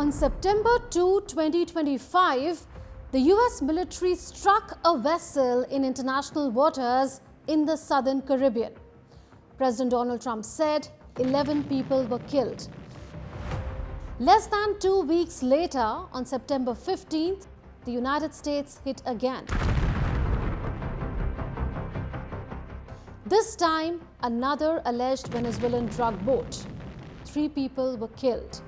On September 2, 2025, the U.S. military struck a vessel in international waters in the southern Caribbean. President Donald Trump said 11 people were killed. Less than 2 weeks later, on September 15th, the United States hit again. This time, another alleged Venezuelan drug boat. 3 people were killed.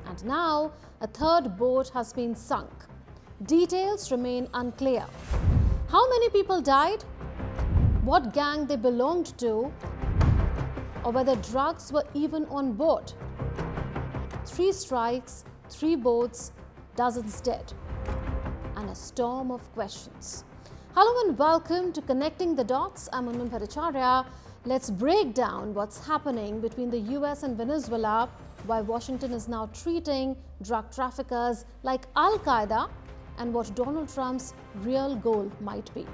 And now, a third boat has been sunk. Details remain unclear. How many people died? What gang they belonged to? Or whether drugs were even on board? 3 strikes, 3 boats, dozens dead, and a storm of questions. Hello and welcome to Connecting the Dots. I'm Unman Bhattacharya. Let's break down what's happening between the US and Venezuela, why Washington is now treating drug traffickers like al-Qaeda, and what Donald Trump's real goal might be.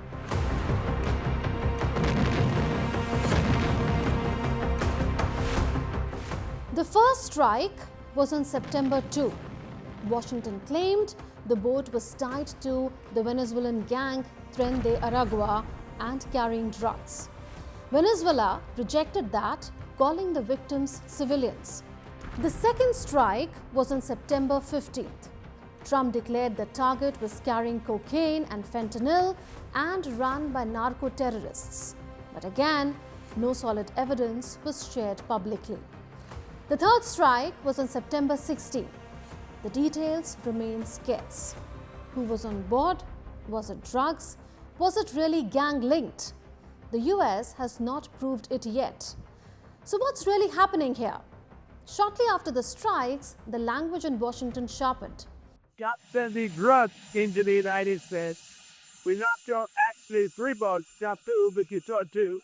The first strike was on September 2. Washington claimed the boat was tied to the Venezuelan gang Tren de Aragua and carrying drugs. Venezuela rejected that, calling the victims civilians. The second strike was on September 15th. Trump declared the target was carrying cocaine and fentanyl and run by narco-terrorists. But again, no solid evidence was shared publicly. The third strike was on September 16. The details remain scarce. Who was on board? Was it drugs? Was it really gang-linked? The US has not proved it yet. So what's really happening here? Shortly after the strikes, the language in Washington sharpened. Stop sending drugs into the United States. We knocked out actually 3 boats, not 2, but you saw 2.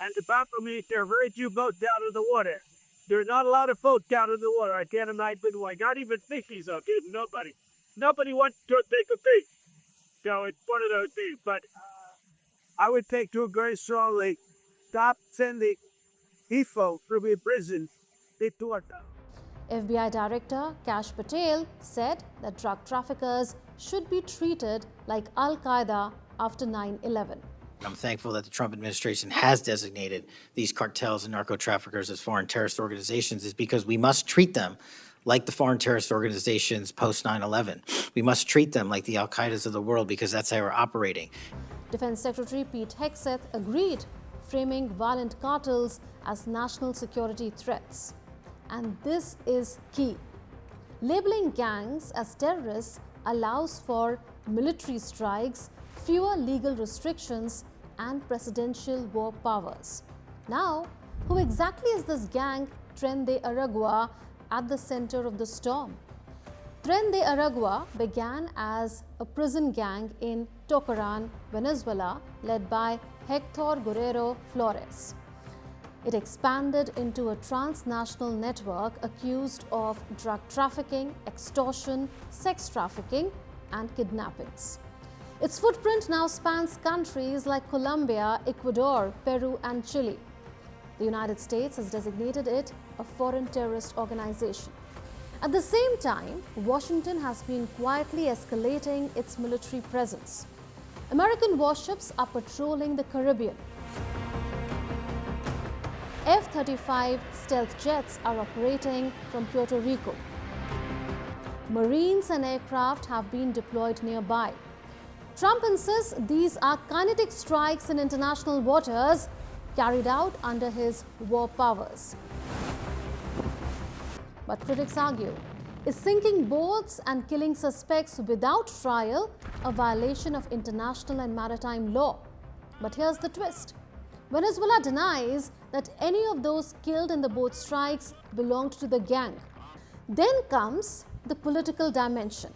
And the problem is there are very few boats down in the water. There are not a lot of boats down in the water. I can't imagine why. Not even fishies, okay? Nobody wants to take a fish. So it's one of those things. But I would take to it very strongly. Stop sending people from a prison into our town. FBI Director Kash Patel said that drug traffickers should be treated like al-Qaeda after 9/11. I'm thankful that the Trump administration has designated these cartels and narco-traffickers as foreign terrorist organizations is because we must treat them like the foreign terrorist organizations post 9/11. We must treat them like the al-Qaedas of the world because that's how we're operating. Defense Secretary Pete Hegseth agreed, framing violent cartels as national security threats. And this is key. Labeling gangs as terrorists allows for military strikes, fewer legal restrictions, and presidential war powers. Now, who exactly is this gang Tren de Aragua at the center of the storm? Tren de Aragua began as a prison gang in Tocaran, Venezuela, led by Hector Guerrero Flores. It expanded into a transnational network accused of drug trafficking, extortion, sex trafficking, and kidnappings. Its footprint now spans countries like Colombia, Ecuador, Peru, and Chile. The United States has designated it a foreign terrorist organization. At the same time, Washington has been quietly escalating its military presence. American warships are patrolling the Caribbean. F-35 stealth jets are operating from Puerto Rico. Marines and aircraft have been deployed nearby. Trump insists these are kinetic strikes in international waters carried out under his war powers. But critics argue, is sinking boats and killing suspects without trial a violation of international and maritime law? But here's the twist. Venezuela denies that any of those killed in the boat strikes belonged to the gang. Then comes the political dimension.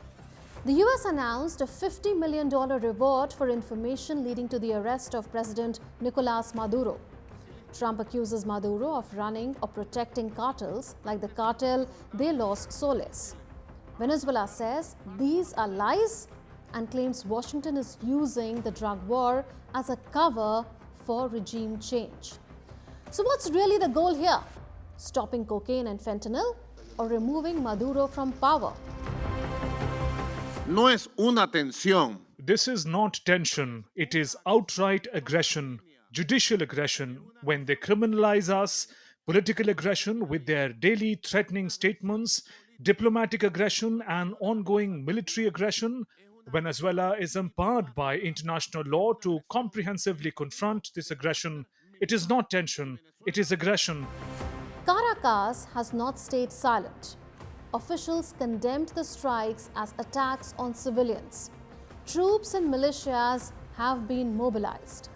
The US announced a $50 million reward for information leading to the arrest of President Nicolas Maduro. Trump accuses Maduro of running or protecting cartels like the cartel de los Soles. Venezuela says these are lies and claims Washington is using the drug war as a cover for regime change. So what's really the goal here? stopping cocaine and fentanyl, or removing Maduro from power? No es una tensión. This is not tension, it is outright aggression, judicial aggression, when they criminalize us, political aggression with their daily threatening statements, diplomatic aggression, and ongoing military aggression. Venezuela is empowered by international law to comprehensively confront this aggression. It is not tension, it is aggression. Caracas has not stayed silent. Officials condemned the strikes as attacks on civilians. Troops and militias have been mobilized.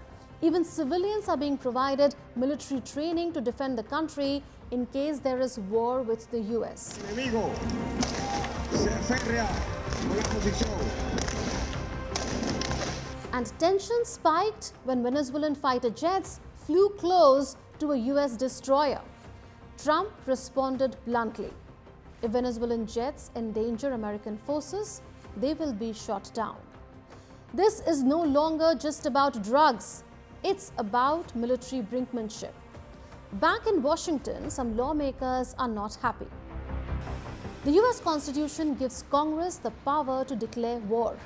Even civilians are being provided military training to defend the country in case there is war with the U.S. Enemigo se aferra con la posición. And tension spiked when Venezuelan fighter jets flew close to a U.S. destroyer. Trump responded bluntly. If Venezuelan jets endanger American forces, they will be shot down. This is no longer just about drugs. It's about military brinkmanship. Back in Washington, some lawmakers are not happy. The U.S. Constitution gives Congress the power to declare war.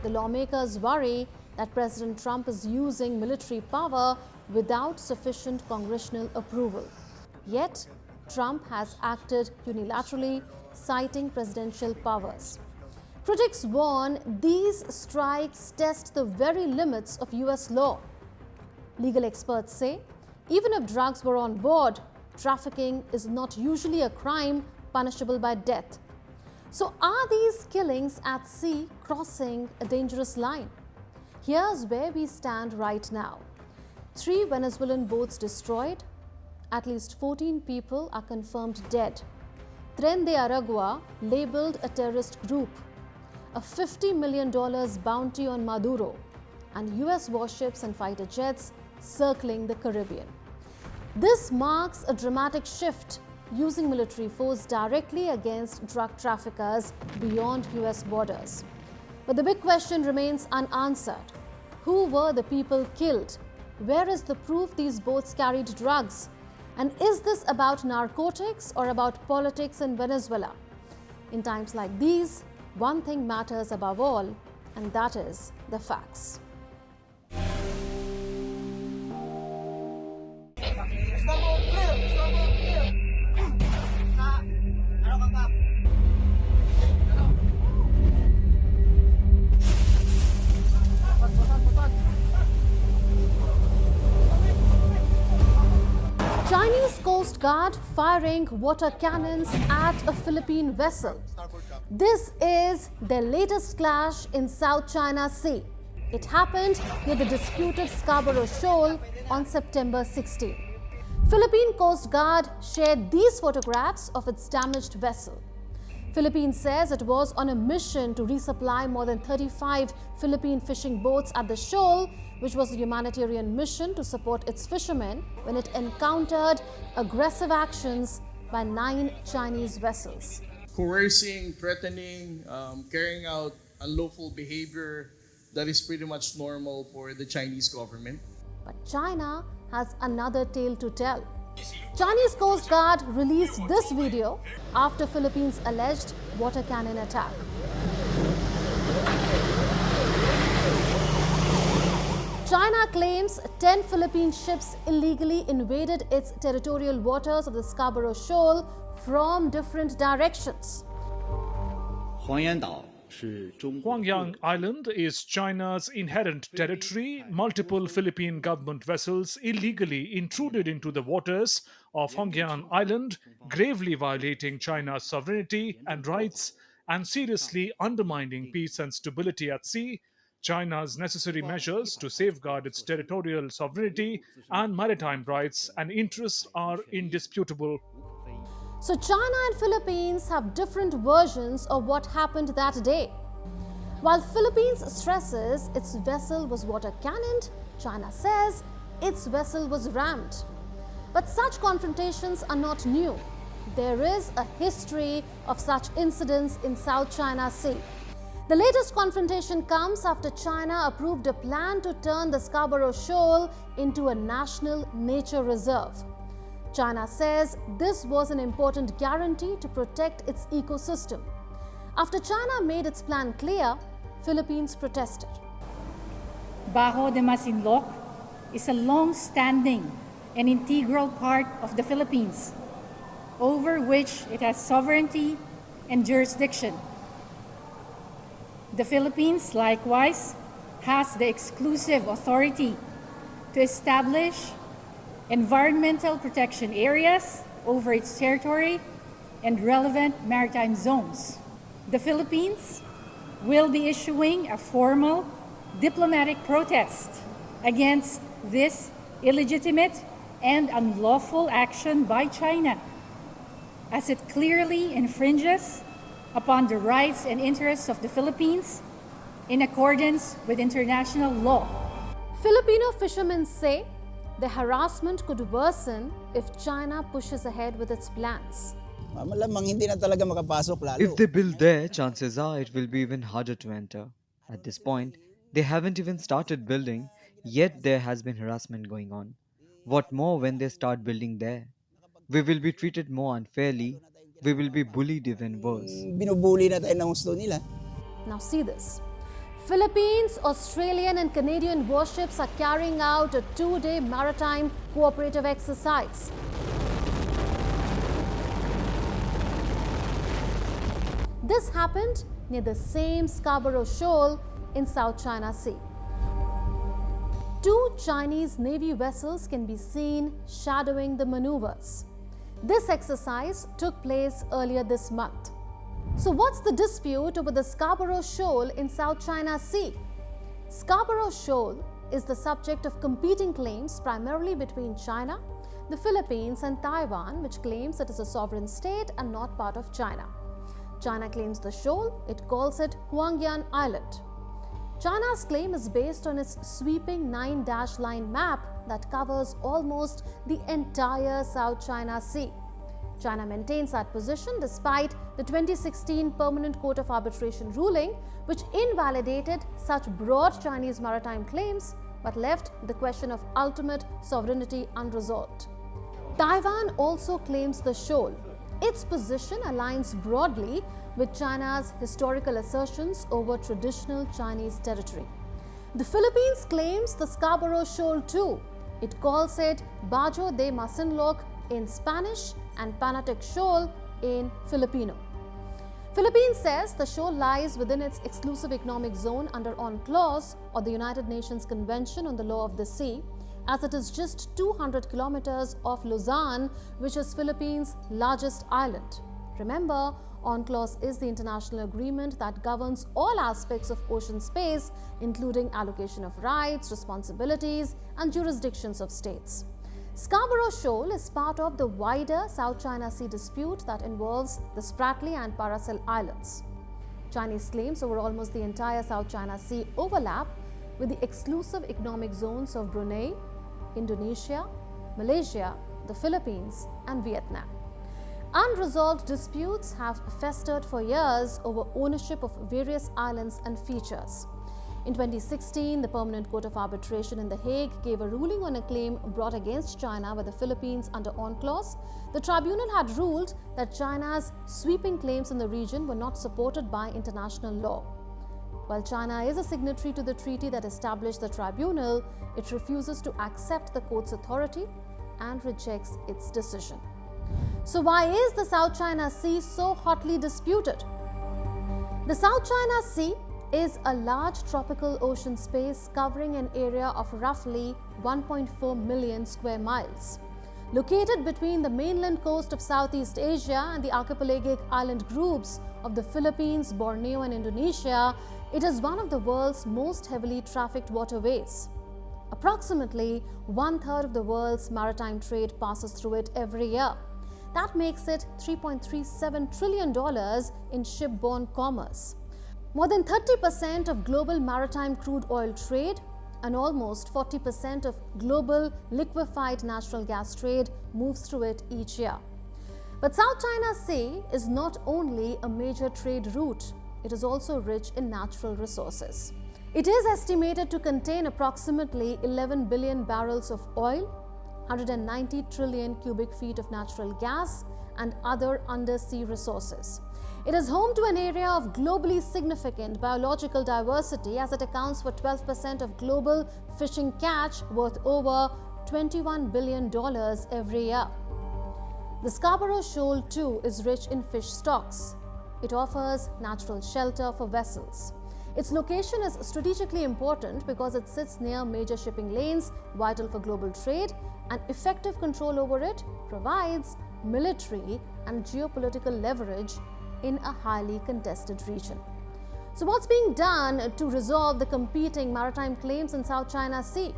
The lawmakers worry that President Trump is using military power without sufficient congressional approval. Yet, Trump has acted unilaterally, citing presidential powers. Critics warn these strikes test the very limits of U.S. law. Legal experts say, even if drugs were on board, trafficking is not usually a crime punishable by death. So are these killings at sea crossing a dangerous line? Here's where we stand right now. 3 Venezuelan boats destroyed. At least 14 people are confirmed dead. Tren de Aragua labeled a terrorist group. A $50 million bounty on Maduro. And U.S. warships and fighter jets circling the Caribbean. This marks a dramatic shift, using military force directly against drug traffickers beyond U.S. borders. But the big question remains unanswered. Who were the people killed? Where is the proof these boats carried drugs? And is this about narcotics or about politics in Venezuela? In times like these, one thing matters above all, and that is the facts. Chinese Coast Guard firing water cannons at a Philippine vessel. This is their latest clash in South China Sea. It happened near the disputed Scarborough Shoal on September 16. Philippine Coast Guard shared these photographs of its damaged vessel. Philippines says it was on a mission to resupply more than 35 Philippine fishing boats at the shoal, which was a humanitarian mission to support its fishermen, when it encountered aggressive actions by 9 Chinese vessels. Coercing, threatening, carrying out unlawful behavior that is pretty much normal for the Chinese government. But China has another tale to tell. Chinese Coast Guard released this video after Philippines' alleged water cannon attack. China claims 10 Philippine ships illegally invaded its territorial waters of the Scarborough Shoal from different directions. Huangyang Island is China's inherent territory. Multiple Philippine government vessels illegally intruded into the waters of Huangyang Island, gravely violating China's sovereignty and rights and seriously undermining peace and stability at sea. China's necessary measures to safeguard its territorial sovereignty and maritime rights and interests are indisputable. So China and Philippines have different versions of what happened that day. While Philippines stresses its vessel was water cannoned, China says its vessel was rammed. But such confrontations are not new. There is a history of such incidents in South China Sea. The latest confrontation comes after China approved a plan to turn the Scarborough Shoal into a national nature reserve. China says this was an important guarantee to protect its ecosystem. After China made its plan clear, Philippines protested. Bajo de Masinloc is a long-standing and integral part of the Philippines, over which it has sovereignty and jurisdiction. The Philippines, likewise, has the exclusive authority to establish environmental protection areas over its territory and relevant maritime zones. The Philippines will be issuing a formal diplomatic protest against this illegitimate and unlawful action by China, as it clearly infringes upon the rights and interests of the Philippines in accordance with international law. Filipino fishermen say the harassment could worsen if China pushes ahead with its plans. Malamang hindi na talaga makapasok lalo. If they build there, chances are it will be even harder to enter. At this point, they haven't even started building, yet there has been harassment going on. What more when they start building there? We will be treated more unfairly. We will be bullied even worse. Binubuli na tayo ng gusto nila. Now see this. Philippines, Australian and Canadian warships are carrying out a 2-day maritime cooperative exercise. This happened near the same Scarborough Shoal in South China Sea. 2 Chinese Navy vessels can be seen shadowing the maneuvers. This exercise took place earlier this month. So what's the dispute over the Scarborough Shoal in South China Sea? Scarborough Shoal is the subject of competing claims primarily between China, the Philippines and Taiwan, which claims it is a sovereign state and not part of China. China claims the shoal, it calls it Huangyan Island. China's claim is based on its sweeping 9-dash line map that covers almost the entire South China Sea. China maintains that position despite the 2016 Permanent Court of Arbitration ruling, which invalidated such broad Chinese maritime claims but left the question of ultimate sovereignty unresolved. Taiwan also claims the shoal. Its position aligns broadly with China's historical assertions over traditional Chinese territory. The Philippines claims the Scarborough Shoal too. It calls it Bajo de Masinloc in Spanish and Panatic Shoal in Filipino. Philippines says the shoal lies within its exclusive economic zone under UNCLOS, or the United Nations Convention on the Law of the Sea, as it is just 200 kilometers off Luzon, which is Philippines' largest island. Remember, UNCLOS is the international agreement that governs all aspects of ocean space, including allocation of rights, responsibilities, and jurisdictions of states. Scarborough Shoal is part of the wider South China Sea dispute that involves the Spratly and Paracel Islands. Chinese claims over almost the entire South China Sea overlap with the exclusive economic zones of Brunei, Indonesia, Malaysia, the Philippines, and Vietnam. Unresolved disputes have festered for years over ownership of various islands and features. In 2016, the Permanent Court of Arbitration in The Hague gave a ruling on a claim brought against China by the Philippines under UNCLOS. The tribunal had ruled that China's sweeping claims in the region were not supported by international law. While China is a signatory to the treaty that established the tribunal, it refuses to accept the court's authority and rejects its decision. So why is the South China Sea so hotly disputed? The South China Sea is a large tropical ocean space covering an area of roughly 1.4 million square miles. Located between the mainland coast of Southeast Asia and the archipelagic island groups of the Philippines, Borneo, and Indonesia, it is one of the world's most heavily trafficked waterways. Approximately 1/3 of the world's maritime trade passes through it every year. That makes it $3.37 trillion in shipborne commerce. More than 30% of global maritime crude oil trade and almost 40% of global liquefied natural gas trade moves through it each year. But South China Sea is not only a major trade route, it is also rich in natural resources. It is estimated to contain approximately 11 billion barrels of oil, 190 trillion cubic feet of natural gas, and other undersea resources. It is home to an area of globally significant biological diversity, as it accounts for 12% of global fishing catch, worth over $21 billion every year. The Scarborough Shoal, too, is rich in fish stocks. It offers natural shelter for vessels. Its location is strategically important because it sits near major shipping lanes vital for global trade, and effective control over it provides military and geopolitical leverage in a highly contested region. So what's being done to resolve the competing maritime claims in South China Sea?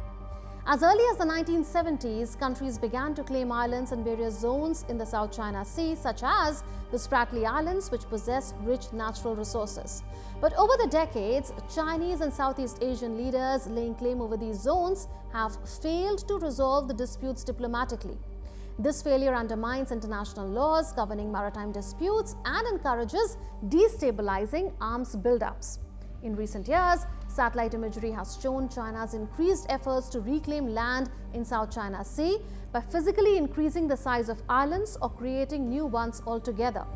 As early as the 1970s, countries began to claim islands in various zones in the South China Sea, such as the Spratly Islands, which possess rich natural resources. But over the decades, Chinese and Southeast Asian leaders laying claim over these zones have failed to resolve the disputes diplomatically. This failure undermines international laws governing maritime disputes and encourages destabilizing arms buildups. In recent years, satellite imagery has shown China's increased efforts to reclaim land in South China Sea by physically increasing the size of islands or creating new ones altogether.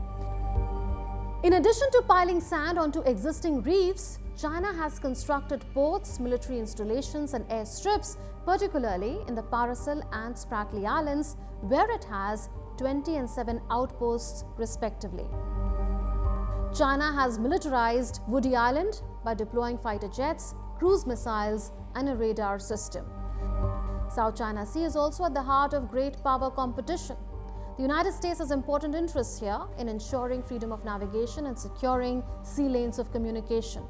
In addition to piling sand onto existing reefs, China has constructed ports, military installations, and airstrips, particularly in the Paracel and Spratly Islands, where it has 20 and 7 outposts, respectively. China has militarized Woody Island by deploying fighter jets, cruise missiles, and a radar system. South China Sea is also at the heart of great power competition. The United States has important interests here in ensuring freedom of navigation and securing sea lanes of communication.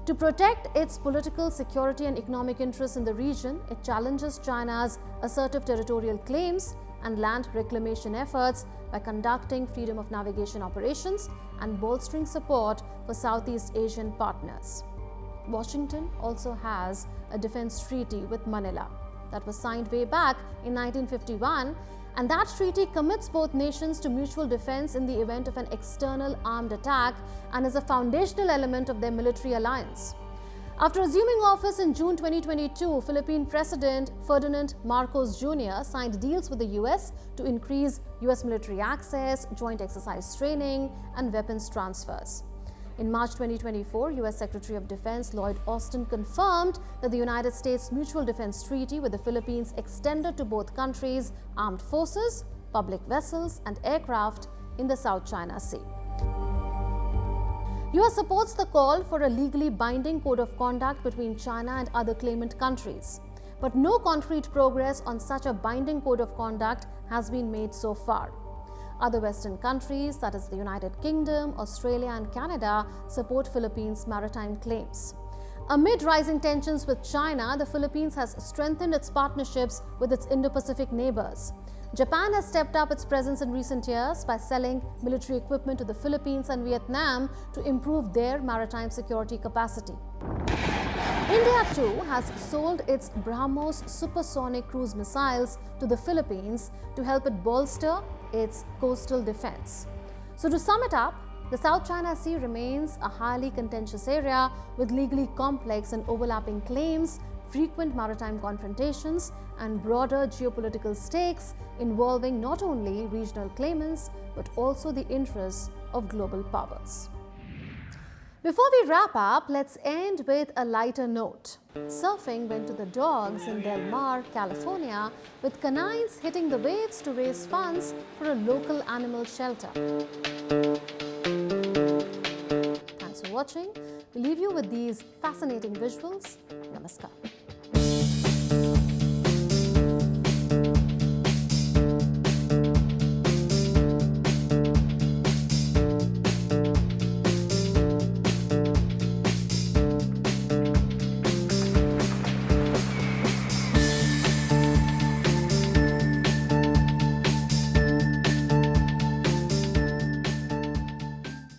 To protect its political, security, and economic interests in the region, it challenges China's assertive territorial claims and land reclamation efforts by conducting freedom of navigation operations and bolstering support for Southeast Asian partners. Washington also has a defense treaty with Manila that was signed way back in 1951, and that treaty commits both nations to mutual defense in the event of an external armed attack and is a foundational element of their military alliance. After assuming office in June 2022, Philippine President Ferdinand Marcos Jr. signed deals with the U.S. to increase U.S. military access, joint exercise training, and weapons transfers. In March 2024, U.S. Secretary of Defense Lloyd Austin confirmed that the United States Mutual Defense Treaty with the Philippines extended to both countries' armed forces, public vessels, and aircraft in the South China Sea. U.S. supports the call for a legally binding code of conduct between China and other claimant countries. But no concrete progress on such a binding code of conduct has been made so far. Other Western countries, such as the United Kingdom, Australia, and Canada, support Philippines' maritime claims. Amid rising tensions with China, the Philippines has strengthened its partnerships with its Indo-Pacific neighbors. Japan has stepped up its presence in recent years by selling military equipment to the Philippines and Vietnam to improve their maritime security capacity. India too has sold its BrahMos supersonic cruise missiles to the Philippines to help it bolster its coastal defense. So to sum it up, the South China Sea remains a highly contentious area with legally complex and overlapping claims, frequent maritime confrontations, and broader geopolitical stakes involving not only regional claimants but also the interests of global powers. Before we wrap up, let's end with a lighter note. Surfing went to the dogs in Del Mar, California, with canines hitting the waves to raise funds for a local animal shelter. Thanks for watching. We leave you with these fascinating visuals. Namaskar.